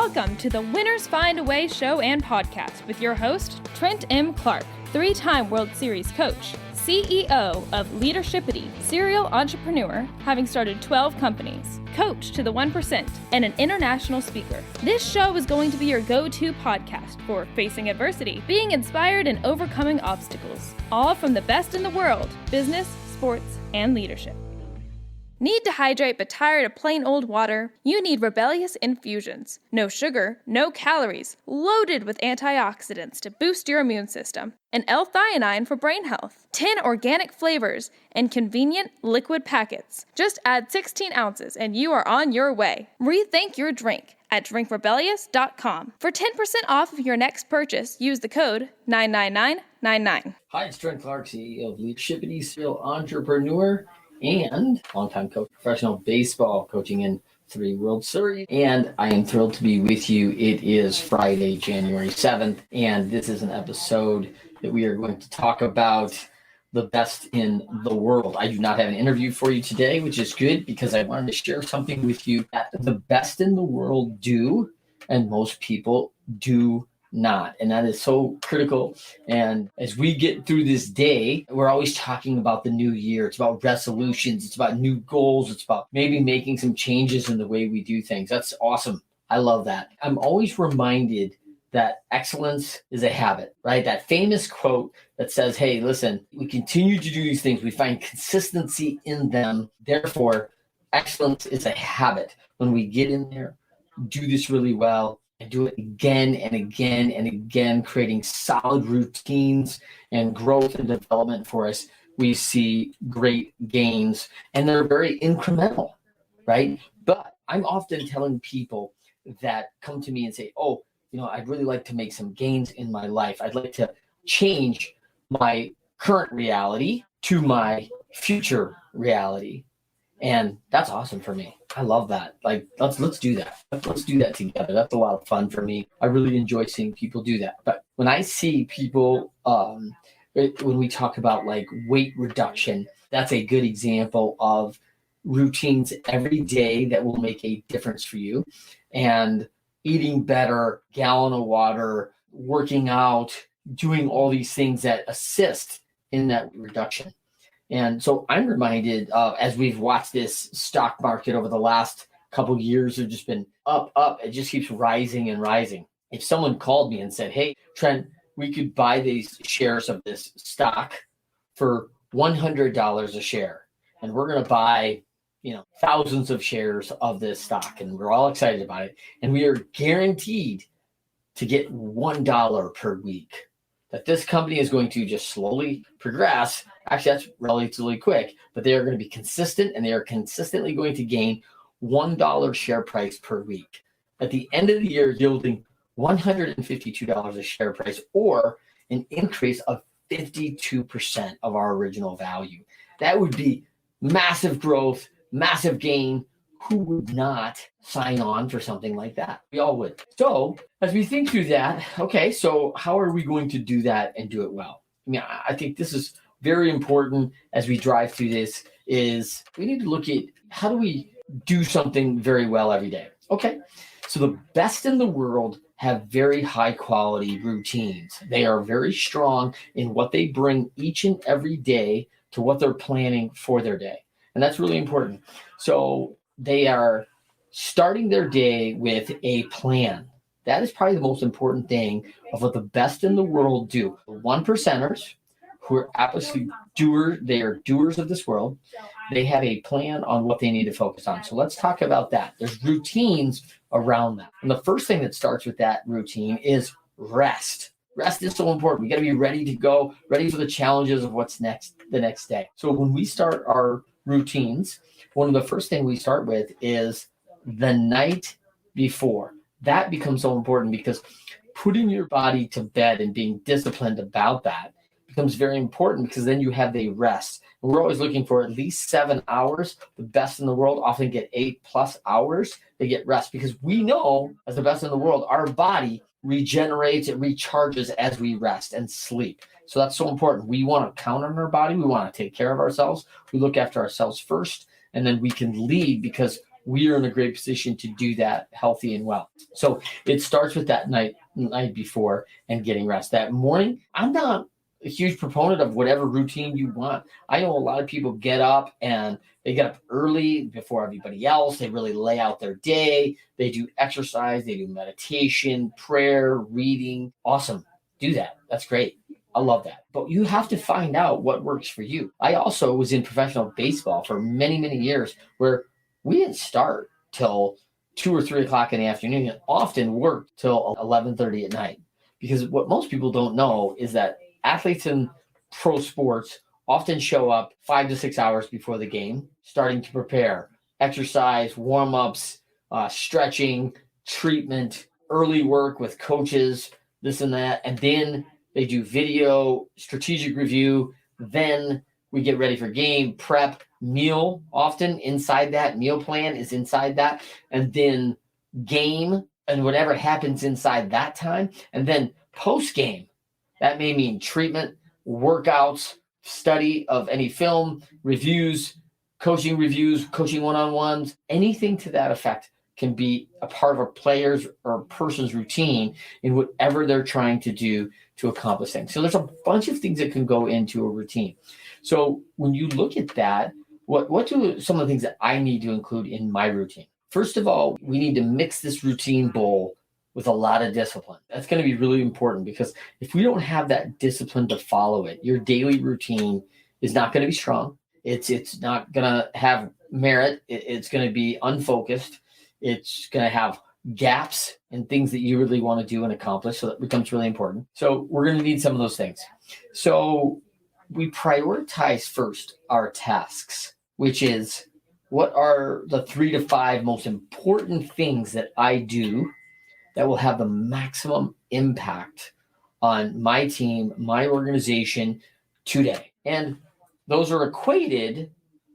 Welcome to the Winners Find a Way show and podcast with your host, Trent M. Clark, 3-time World Series coach, CEO of Leadershipity, serial entrepreneur, having started 12 companies, coach to the 1%, and an international speaker. This show is going to be your go-to podcast for facing adversity, being inspired, and overcoming obstacles, all from the best in the world, business, sports, and leadership. Need to hydrate but tired of plain old water? You need Rebellious Infusions. No sugar, no calories, loaded with antioxidants to boost your immune system. And L-theanine for brain health. 10 organic flavors and convenient liquid packets. Just add 16 ounces and you are on your way. Rethink your drink at drinkrebellious.com. For 10% off of your next purchase, use the code 99999. Hi, it's Trent Clark, CEO of Leadershipity, serial entrepreneur, and longtime coach, professional baseball, coaching in 3 World Series. And I am thrilled to be with you. It is Friday, January 7th, and this is an episode that we are going to talk about the best in the world. I do not have an interview for you today, which is good because I wanted to share something with you that the best in the world do, and most people do not. And that is so critical. And as we get through this day, we're always talking about the new year. It's about resolutions. It's about new goals. It's about maybe making some changes in the way we do things. That's awesome. I love that. I'm always reminded that excellence is a habit, right? That famous quote that says, hey, listen, we continue to do these things. We find consistency in them. Therefore, excellence is a habit. When we get in there, do this really well, and do it again and again and again, creating solid routines and growth and development for us, we see great gains, and they're very incremental, right? But I'm often telling people that come to me and say, oh, I'd really like to make some gains in my life. I'd like to change my current reality to my future reality. And that's awesome for me. I love that. Like, let's do that. Let's do that together. That's a lot of fun for me. I really enjoy seeing people do that. But when I see people, when we talk about like weight reduction, that's a good example of routines every day that will make a difference for you. And eating better, gallon of water, working out, doing all these things that assist in that reduction. And so I'm reminded as we've watched this stock market over the last couple of years, have just been up. It just keeps rising and rising. If someone called me and said, hey, Trent, we could buy these shares of this stock for $100 a share, and we're going to buy, thousands of shares of this stock, and we're all excited about it, and we are guaranteed to get $1 per week, that this company is going to just slowly progress. Actually, that's relatively quick, but they are going to be consistent, and they are consistently going to gain $1 share price per week. At the end of the year, yielding $152 a share price, or an increase of 52% of our original value. That would be massive growth, massive gain. Who would not sign on for something like that? We all would. So as we think through that, okay, so how are we going to do that and do it well? I think this is very important as we drive through this, is we need to look at how do we do something very well every day. Okay, so the best in the world have very high quality routines. They are very strong in what they bring each and every day to what they're planning for their day. And that's really important. So they are starting their day with a plan. That is probably the most important thing of what the best in the world do. The 1%ers, who are absolutely doers, they are doers of this world. They have a plan on what they need to focus on. So let's talk about that. There's routines around that. And the first thing that starts with that routine is rest. Rest is so important. We got to be ready to go, ready for the challenges of what's next the next day. So when we start our routines, one of the first things we start with is the night before. That becomes so important because putting your body to bed and being disciplined about that becomes very important, because then you have the rest. And we're always looking for at least 7 hours. The best in the world often get 8+ hours. They get rest because we know, as the best in the world, our body regenerates, it recharges as we rest and sleep. So that's so important. We want to count on our body. We want to take care of ourselves. We look after ourselves first, and then we can lead because we are in a great position to do that healthy and well. So it starts with that night before and getting rest. That morning, I'm not a huge proponent of whatever routine you want. I know a lot of people get up and they get up early before everybody else. They really lay out their day. They do exercise, they do meditation, prayer, reading. Awesome. Do that. That's great. I love that. But you have to find out what works for you. I also was in professional baseball for many, many years where we didn't start till 2 or 3 o'clock in the afternoon and often worked till 11:30 at night. Because what most people don't know is that athletes in pro sports often show up 5 to 6 hours before the game, starting to prepare, exercise, warm-ups, stretching, treatment, early work with coaches, this and that. And then they do video, strategic review. Then we get ready for game, prep, meal often inside that. Meal plan is inside that. And then game and whatever happens inside that time. And then post-game, that may mean treatment, workouts, study of any film, reviews, coaching one-on-ones, anything to that effect can be a part of a player's or a person's routine in whatever they're trying to do to accomplish things. So there's a bunch of things that can go into a routine. So when you look at that, what do some of the things that I need to include in my routine? First of all, we need to mix this routine bowl with a lot of discipline. That's going to be really important because if we don't have that discipline to follow it, your daily routine is not going to be strong. It's not going to have merit. It's going to be unfocused. It's going to have gaps in things that you really want to do and accomplish. So that becomes really important. So we're going to need some of those things. So we prioritize first our tasks, which is what are the 3 to 5 most important things that I do that will have the maximum impact on my team, my organization today. And those are equated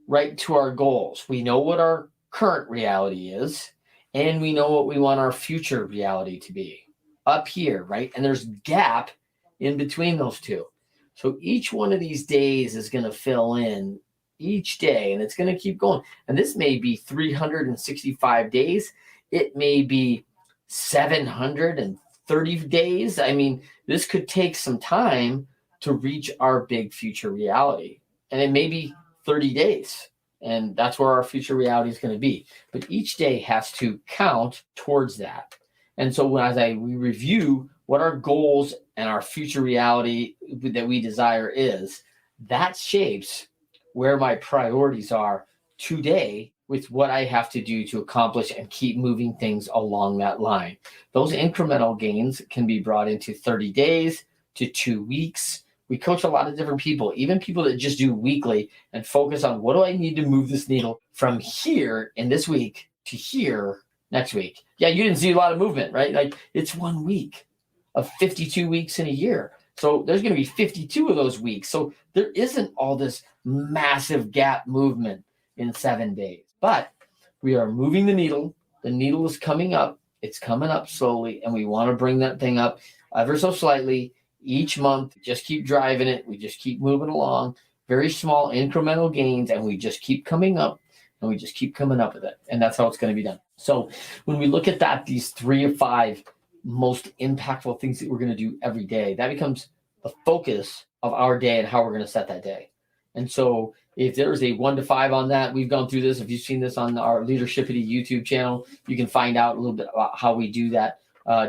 right to our goals. We know what our current reality is, and we know what we want our future reality to be up here, right? And there's gap in between those two. So each one of these days is going to fill in each day, and it's going to keep going. And this may be 365 days. It may be 730 days. I mean, this could take some time to reach our big future reality. And it may be 30 days. And that's where our future reality is going to be. But each day has to count towards that. And so we review what our goals and our future reality that we desire is, that shapes where my priorities are today with what I have to do to accomplish and keep moving things along that line. Those incremental gains can be brought into 30 days to 2 weeks. We coach a lot of different people, even people that just do weekly and focus on what do I need to move this needle from here in this week to here next week. Yeah, you didn't see a lot of movement, right? Like it's 1 week of 52 weeks in a year. So there's going to be 52 of those weeks. So there isn't all this massive gap movement in 7 days. But we are moving the needle. The needle is coming up. It's coming up slowly, and we want to bring that thing up ever so slightly each month. Just keep driving it. We just keep moving along. Very small incremental gains, and we just keep coming up, and we just keep coming up with it. And that's how it's going to be done. So when we look at that, these 3 or 5 most impactful things that we're going to do every day, that becomes the focus of our day and how we're going to set that day. And so if there's a 1 to 5 on that, we've gone through this. If you've seen this on our Leadershipity YouTube channel, you can find out a little bit about how we do that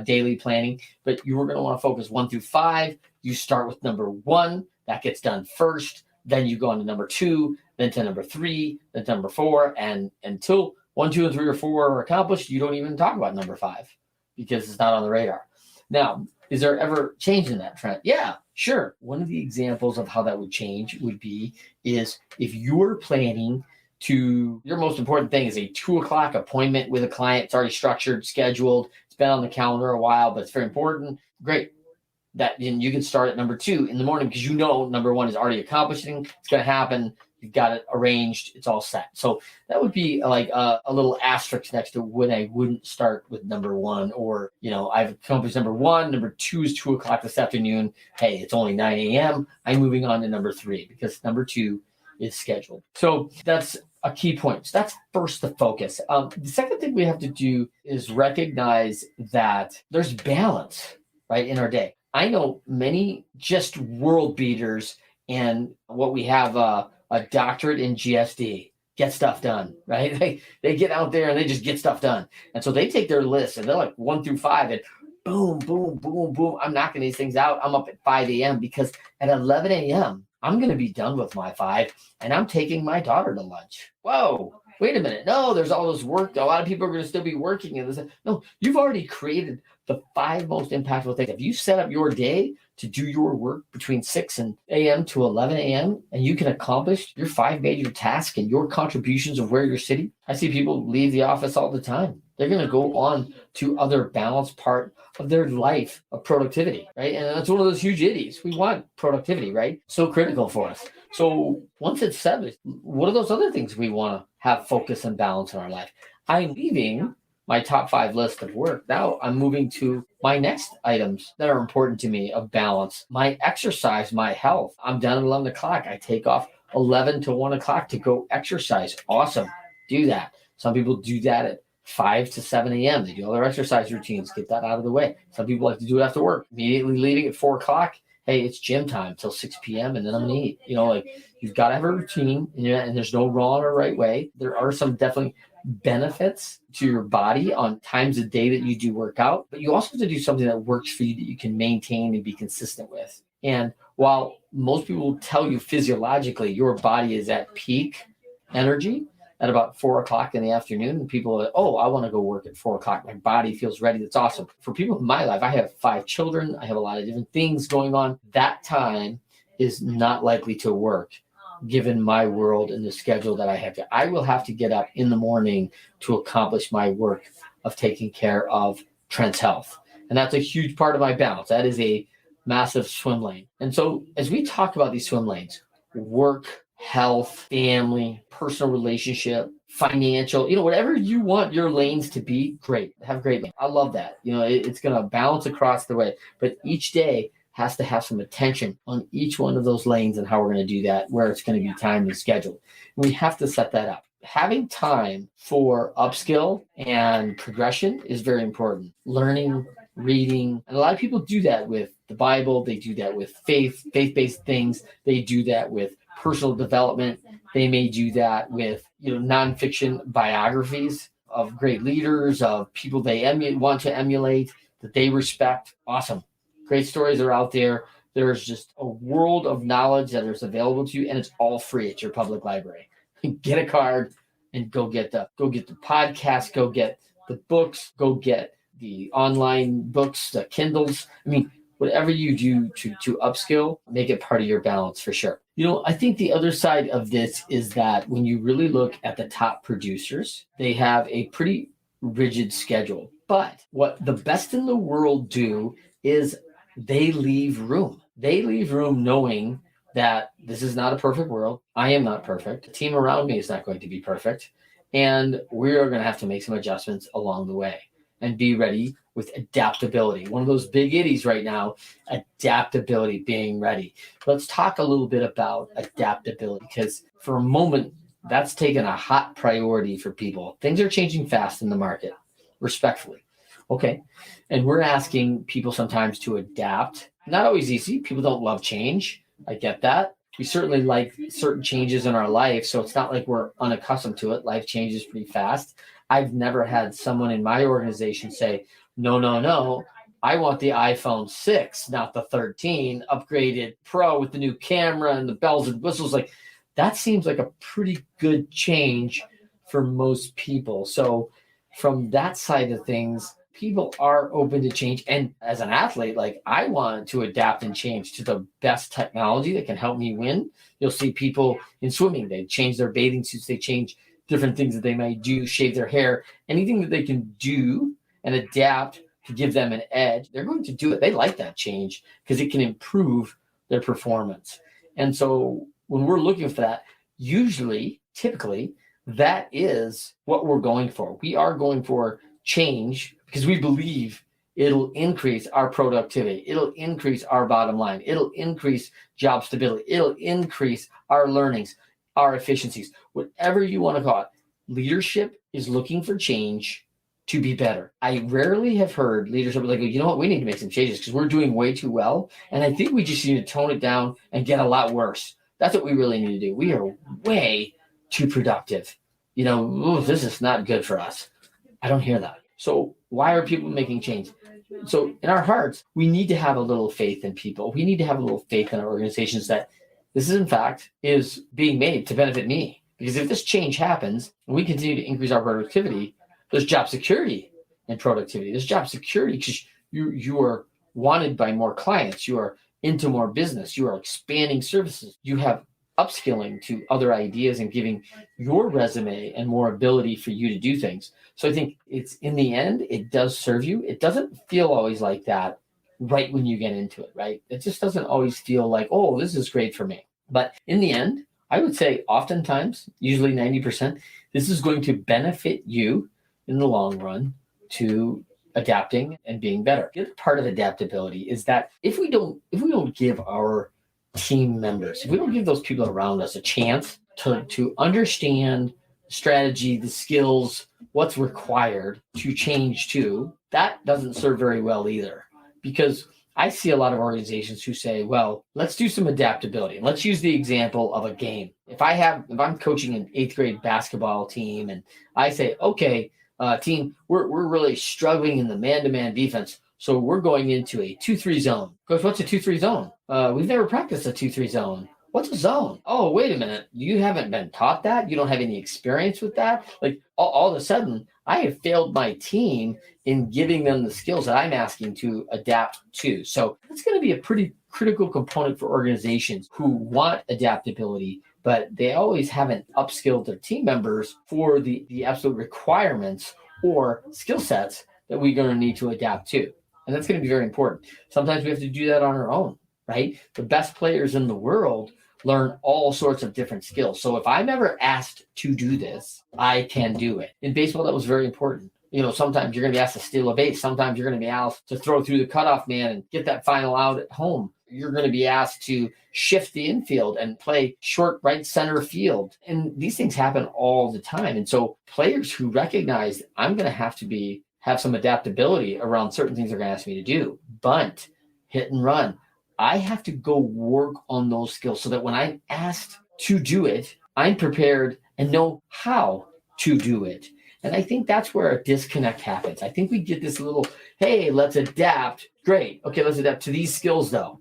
daily planning. But you are going to want to focus 1 through 5. You start with number 1. That gets done first. Then you go on to number 2, then to number 3, then to number 4. And until 1, 2, and 3 or 4 are accomplished, you don't even talk about number 5 because it's not on the radar. Now, is there ever change in that trend? Yeah, sure. One of the examples of how that would change would be is if you're planning to, your most important thing is a 2 o'clock appointment with a client. It's already structured, scheduled. It's been on the calendar a while, but it's very important. Great. That you can start at number 2 in the morning because you know number 1 is already accomplishing. It's going to happen. You've got it arranged. It's all set. So that would be like a little asterisk next to when I wouldn't start with number 1, or, I've accomplished number 1. Number 2 is 2 o'clock this afternoon. Hey, it's only 9 a.m. I'm moving on to number 3 because number 2 is scheduled. So that's a key point. So that's first the focus. The second thing we have to do is recognize that there's balance, right, in our day. I know many just world beaters and what we have a doctorate in GSD, get stuff done, right? They get out there and they just get stuff done. And so they take their list and they're like 1 through 5 and boom, boom, boom, boom. I'm knocking these things out. I'm up at 5 a.m. because at 11 a.m., I'm going to be done with my 5 and I'm taking my daughter to lunch. Whoa, wait a minute. No, there's all this work. A lot of people are going to still be working. And no, you've already created the 5 most impactful things. If you set up your day to do your work between 6 a.m. to 11 a.m. and you can accomplish your 5 major tasks and your contributions of where you're sitting. I see people leave the office all the time. They're going to go on to other balanced part of their life of productivity, right? And that's one of those huge idiots. We want productivity, right? So critical for us. So once it's set, what are those other things we want to have focus and balance in our life? I'm leaving my top 5 list of work. Now I'm moving to my next items that are important to me of balance. My exercise, my health. I'm done at 11 o'clock. I take off 11 to 1 o'clock to go exercise. Awesome. Do that. Some people do that at 5 to 7 a.m. They do all their exercise routines, get that out of the way. Some people like to do it after work, immediately leaving at 4 o'clock. Hey, it's gym time till 6 p.m. and then I'm going to eat. You've got to have a routine and there's no wrong or right way. There are some definitely benefits to your body on times of day that you do work out, but you also have to do something that works for you that you can maintain and be consistent with. And while most people will tell you physiologically your body is at peak energy at about 4 o'clock in the afternoon, and people are, I want to go work at 4 o'clock. My body feels ready. That's awesome. For people in my life, I have 5 children. I have a lot of different things going on. That time is not likely to work given my world and the schedule that I have. I will have to get up in the morning to accomplish my work of taking care of Trent's health. And that's a huge part of my balance. That is a massive swim lane. And so as we talk about these swim lanes, work, health, family, personal relationship, financial, whatever you want your lanes to be, great. Have great lanes. I love that. It's going to balance across the way, but each day has to have some attention on each one of those lanes and how we're going to do that, where it's going to be timed and scheduled. We have to set that up. Having time for upskill and progression is very important. Learning, reading, and a lot of people do that with the Bible. They do that with faith-based things. They do that with personal development. They may do that with nonfiction biographies of great leaders, of people they want to emulate, that they respect. Awesome. Great stories are out there. There's just a world of knowledge that is available to you, and it's all free at your public library. Get a card and go get the podcast, go get the books, go get the online books, the Kindles. Whatever you do to upskill, make it part of your balance for sure. I think the other side of this is that when you really look at the top producers, they have a pretty rigid schedule. But what the best in the world do is they leave room. They leave room knowing that this is not a perfect world. I am not perfect. The team around me is not going to be perfect. And we are going to have to make some adjustments along the way and be ready with adaptability. One of those big idiots right now, adaptability, being ready. Let's talk a little bit about adaptability, because for a moment, that's taken a hot priority for people. Things are changing fast in the market, respectfully. Okay. And we're asking people sometimes to adapt. Not always easy. People don't love change. I get that. We certainly like certain changes in our life. So it's not like we're unaccustomed to it. Life changes pretty fast. I've never had someone in my organization say, no, I want the iPhone 6, not the 13, upgraded Pro with the new camera and the bells and whistles. Like, that seems like a pretty good change for most people. So from that side of things, people are open to change. And as an athlete, I want to adapt and change to the best technology that can help me win. You'll see people in swimming, they change their bathing suits, they change different things that they might do, shave their hair, anything that they can do and adapt to give them an edge, they're going to do it. They like that change because it can improve their performance. And so when we're looking for that, typically, that is what we're going for. We are going for change because we believe it'll increase our productivity. It'll increase our bottom line. It'll increase job stability. It'll increase our learnings. our efficiencies, whatever you want to call it. Leadership is looking for change to be better. I rarely have heard leadership like, you know what, we need to make some changes because we're doing way too well. And I think we just need to tone it down and get a lot worse. That's what we really need to do. We are way too productive. This is not good for us. I don't hear that. So why are people making change? So in our hearts, we need to have a little faith in people. We need to have a little faith in our organizations that this is, in fact, is being made to benefit me. Because if this change happens and we continue to increase our productivity, there's job security and productivity. There's job security because you are wanted by more clients. You are into more business. You are expanding services. You have upskilling to other ideas and giving your resume and more ability for you to do things. So I think it's, in the end, it does serve you. It doesn't feel always like that right when you get into it, right? It just doesn't always feel like, oh, this is great for me. But in the end, I would say oftentimes, usually 90%, this is going to benefit you in the long run to adapting and being better. The other part of adaptability is that if we don't give our team members, if we don't give those people around us a chance to understand strategy, the skills, what's required to change to, that doesn't serve very well either. Because I see a lot of organizations who say, well, let's do some adaptability. Let's use the example of a game. If I'm coaching an 8th grade basketball team and I say, okay, team, we're really struggling in the man-to-man defense. So we're going into a 2-3 zone. Coach, what's a 2-3 zone? We've never practiced a 2-3 zone. What's a zone? Oh, wait a minute. You haven't been taught that? You don't have any experience with that? Like all of a sudden, I have failed my team in giving them the skills that I'm asking to adapt to. So that's going to be a pretty critical component for organizations who want adaptability, but they always haven't upskilled their team members for the absolute requirements or skill sets that we're going to need to adapt to. And that's going to be very important. Sometimes we have to do that on our own, right? The best players in the world learn all sorts of different skills. So if I'm ever asked to do this, I can do it. In baseball, that was very important. Sometimes you're going to be asked to steal a base. Sometimes you're going to be asked to throw through the cutoff man and get that final out at home. You're going to be asked to shift the infield and play short right center field. And these things happen all the time. And so players who recognize I'm going to have some adaptability around certain things they're going to ask me to do, bunt, hit and run. I have to go work on those skills so that when I'm asked to do it, I'm prepared and know how to do it. And I think that's where a disconnect happens. I think we get this little, hey, let's adapt. Great. Okay, let's adapt to these skills though.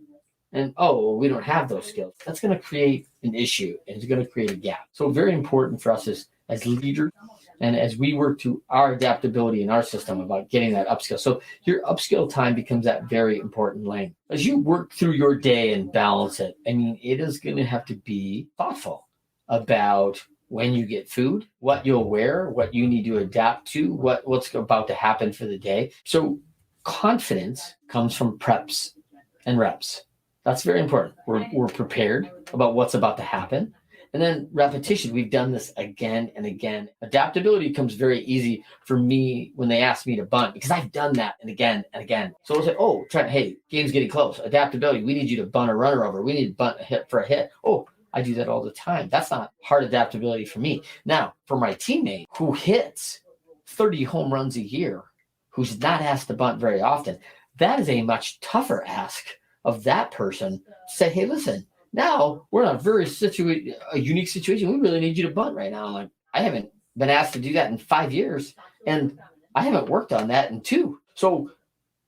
And we don't have those skills. That's going to create an issue and it's going to create a gap. So very important for us as leaders and as we work to our adaptability in our system about getting that upskill. So your upskill time becomes that very important lane. As you work through your day and balance it, it is going to have to be thoughtful about when you get food, what you'll wear, what you need to adapt to, what's about to happen for the day. So confidence comes from preps and reps. That's very important. We're prepared about what's about to happen. And then repetition, we've done this again and again. Adaptability comes very easy for me when they ask me to bunt because I've done that and again and again. So we'll say, Trent, hey, game's getting close. Adaptability, we need you to bunt a runner over. We need to bunt a hit for a hit. I do that all the time. That's not hard adaptability for me. Now, for my teammate who hits 30 home runs a year, who's not asked to bunt very often, that is a much tougher ask of that person to say, hey, listen, now we're in a very unique situation. We really need you to bunt right now. Like, I haven't been asked to do that in 5 years, and I haven't worked on that in 2. So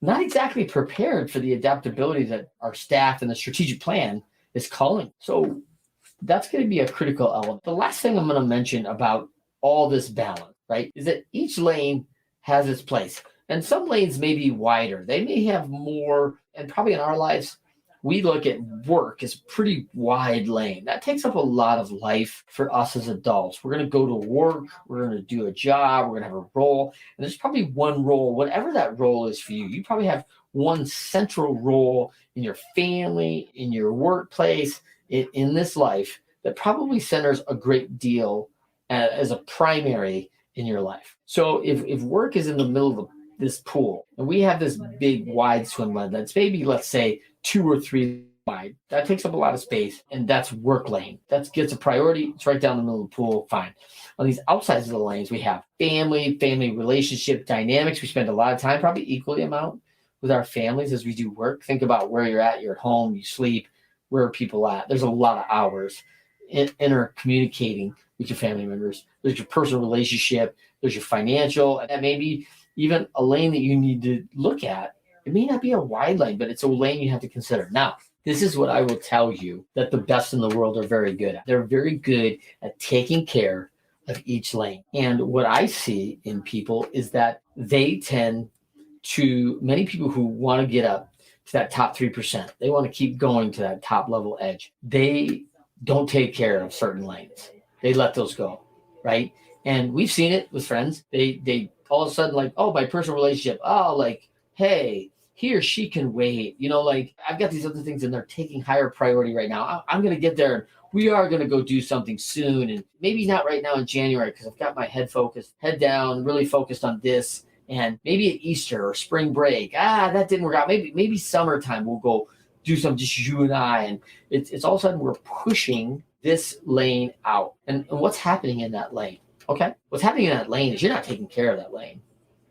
not exactly prepared for the adaptability that our staff and the strategic plan is calling. So that's going to be a critical element. The last thing I'm going to mention about all this balance, right, is that each lane has its place. And some lanes may be wider. They may have more, and probably in our lives, we look at work as pretty wide lane. That takes up a lot of life for us as adults. We're going to go to work. We're going to do a job. We're going to have a role. And there's probably one role, whatever that role is for you. You probably have one central role in your family, in your workplace, in this life that probably centers a great deal as a primary in your life. So if work is in the middle of this pool and we have this big wide swim lane that's maybe, let's say, 2 or 3 wide. That takes up a lot of space, and that's work lane. That gets a priority. It's right down the middle of the pool. Fine. On these outsides of the lanes, we have family relationship dynamics. We spend a lot of time, probably equally amount, with our families as we do work. Think about where you're at. You're at home, you sleep. Where are people at? There's a lot of hours intercommunicating with your family members. There's your personal relationship. There's your financial. And maybe even a lane that you need to look at. It may not be a wide lane, but it's a lane you have to consider. Now, this is what I will tell you that the best in the world are very good at. They're very good at taking care of each lane. And what I see in people is that they tend to, many people who want to get up to that top 3%, they want to keep going to that top level edge. They don't take care of certain lanes. They let those go, right? And we've seen it with friends. They all of a sudden like, oh, my personal relationship. Oh, like, hey, he or she can wait. Like I've got these other things and they're taking higher priority right now. I'm going to get there. We are going to go do something soon. And maybe not right now in January because I've got my head down, really focused on this. And maybe at Easter or spring break, that didn't work out. Maybe summertime we'll go do something, just you and I. And it's all of a sudden we're pushing this lane out. And what's happening in that lane? Okay. What's happening in that lane is you're not taking care of that lane,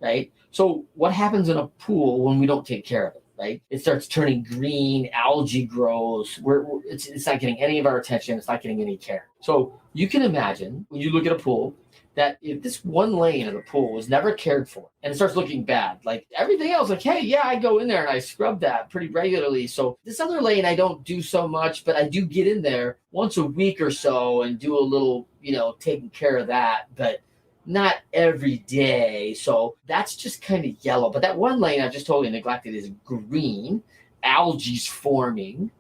right? So what happens in a pool when we don't take care of it, right? It starts turning green, algae grows. It's not getting any of our attention. It's not getting any care. So you can imagine when you look at a pool that if this one lane of the pool was never cared for and it starts looking bad, like everything else, like, hey, yeah, I go in there and I scrub that pretty regularly. So this other lane, I don't do so much, but I do get in there once a week or so and do a little, taking care of that, but not every day. So that's just kind of yellow. But that one lane I've just totally neglected is green, algae's forming,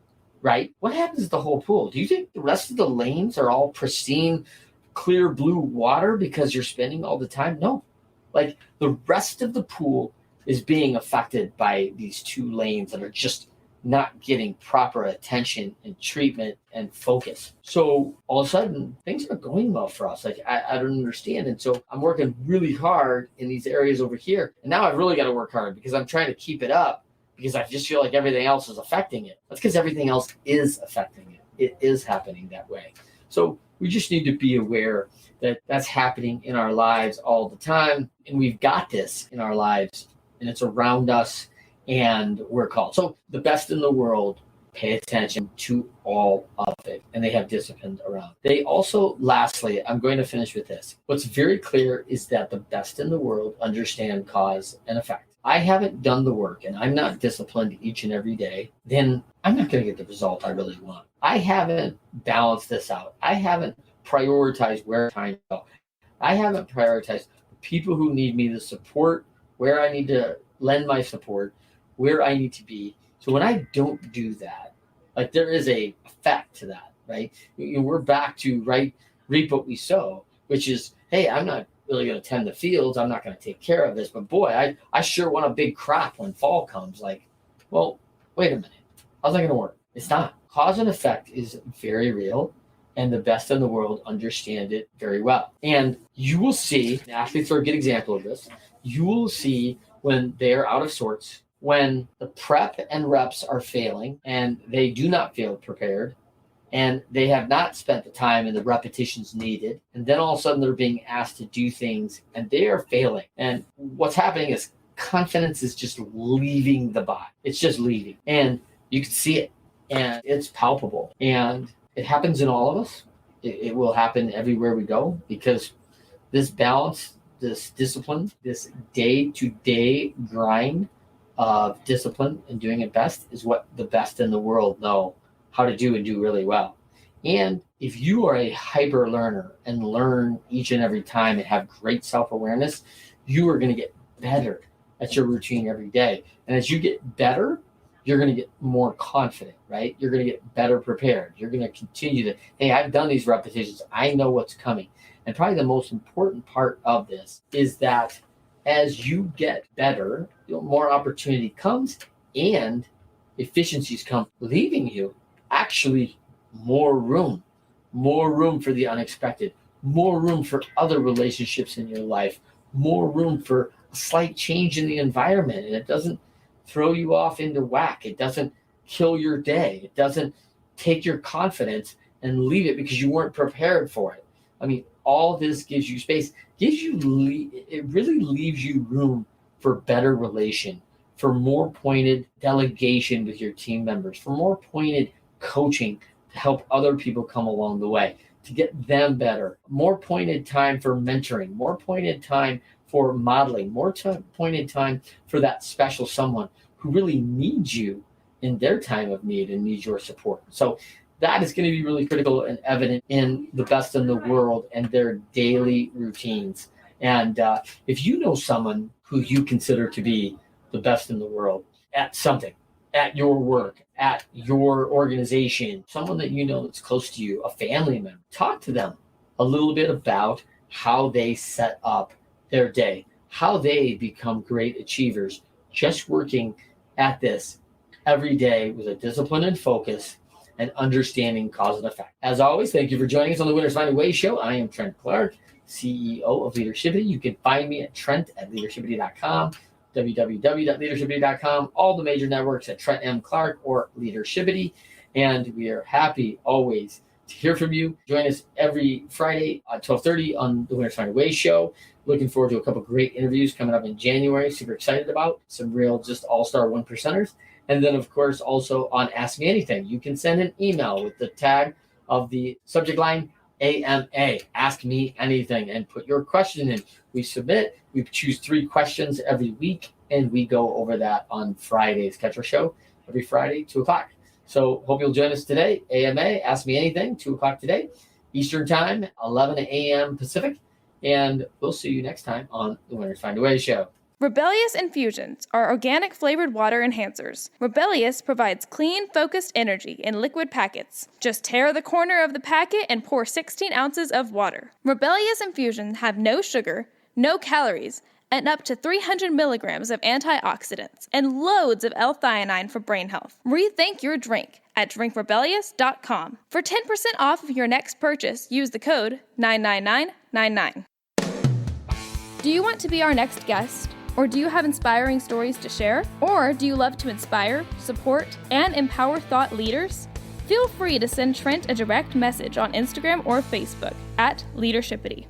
right? What happens to the whole pool? Do you think the rest of the lanes are all pristine, clear blue water because you're spending all the time? No. Like the rest of the pool is being affected by these two lanes that are just not getting proper attention and treatment and focus. So all of a sudden things aren't going well for us. Like I don't understand. And so I'm working really hard in these areas over here. And now I've really got to work hard because I'm trying to keep it up because I just feel like everything else is affecting it. That's because everything else is affecting it. It is happening that way. So we just need to be aware that that's happening in our lives all the time. And we've got this in our lives and it's around us and we're called. So the best in the world pay attention to all of it and they have discipline around. They also, lastly, I'm going to finish with this. What's very clear is that the best in the world understand cause and effect. I haven't done the work and I'm not disciplined each and every day, then I'm not going to get the result I really want. I haven't balanced this out. I haven't prioritized where time to go. I haven't prioritized the people who need me, the support, where I need to lend my support, where I need to be. So when I don't do that, like there is a effect to that, right? We're back to reap what we sow, which is, hey, I'm not really going to tend the fields. I'm not going to take care of this, but boy, I sure want a big crop when fall comes. Like, well, wait a minute. How's that going to work? It's not. Cause and effect is very real, and the best in the world understand it very well. And you will see, athletes are a good example of this, you will see when they're out of sorts, when the prep and reps are failing and they do not feel prepared and they have not spent the time and the repetitions needed. And then all of a sudden they're being asked to do things and they are failing. And what's happening is confidence is just leaving the body. It's just leaving. And you can see it and it's palpable. And it happens in all of us. It will happen everywhere we go because this balance, this discipline, this day-to-day grind of discipline and doing it best is what the best in the world know how to do and do really well. And if you are a hyper learner and learn each and every time and have great self-awareness, you are going to get better at your routine every day. And as you get better, you're going to get more confident, right? You're going to get better prepared. You're going to continue to, hey, I've done these repetitions. I know what's coming. And probably the most important part of this is that as you get better, more opportunity comes and efficiencies come, leaving you actually more room for the unexpected, more room for other relationships in your life, more room for a slight change in the environment. And it doesn't throw you off into whack. It doesn't kill your day. It doesn't take your confidence and leave it because you weren't prepared for it. I mean, all this gives you space, it really leaves you room for better relation, for more pointed delegation with your team members, for more pointed coaching to help other people come along the way, to get them better, more pointed time for mentoring, more pointed time for modeling, pointed time for that special someone who really needs you in their time of need and needs your support. So that is going to be really critical and evident in the best in the world and their daily routines. And if you know someone who you consider to be the best in the world at something, at your work, at your organization, someone that you know that's close to you, a family member, talk to them a little bit about how they set up their day, how they become great achievers, just working at this every day with a discipline and focus and understanding cause and effect. As always, thank you for joining us on the Winners Find a Way show. I am Trent Clark, CEO of Leadershipity. You can find me at trent@leadershipity.com, www.leadershipity.com, all the major networks at Trent M. Clark or Leadershipity. And we are happy always to hear from you. Join us every Friday at 12:30 on the Winners Find a Way show. Looking forward to a couple great interviews coming up in January. Super excited about some real just all-star one percenters. And then, of course, also on Ask Me Anything, you can send an email with the tag of the subject line AMA, Ask Me Anything, and put your question in. We submit, we choose 3 questions every week, and we go over that on Friday's Catch Our Show every Friday, 2 o'clock. So hope you'll join us today. AMA, Ask Me Anything, 2 o'clock today, Eastern Time, 11 a.m. Pacific. And we'll see you next time on the Winners Find a Way show. Rebellious Infusions are organic flavored water enhancers. Rebellious provides clean, focused energy in liquid packets. Just tear the corner of the packet and pour 16 ounces of water. Rebellious Infusions have no sugar, no calories, and up to 300 milligrams of antioxidants and loads of L-theanine for brain health. Rethink your drink at drinkrebellious.com. For 10% off of your next purchase, use the code 99999. Do you want to be our next guest? Or do you have inspiring stories to share? Or do you love to inspire, support, and empower thought leaders? Feel free to send Trent a direct message on Instagram or Facebook at Leadershipity.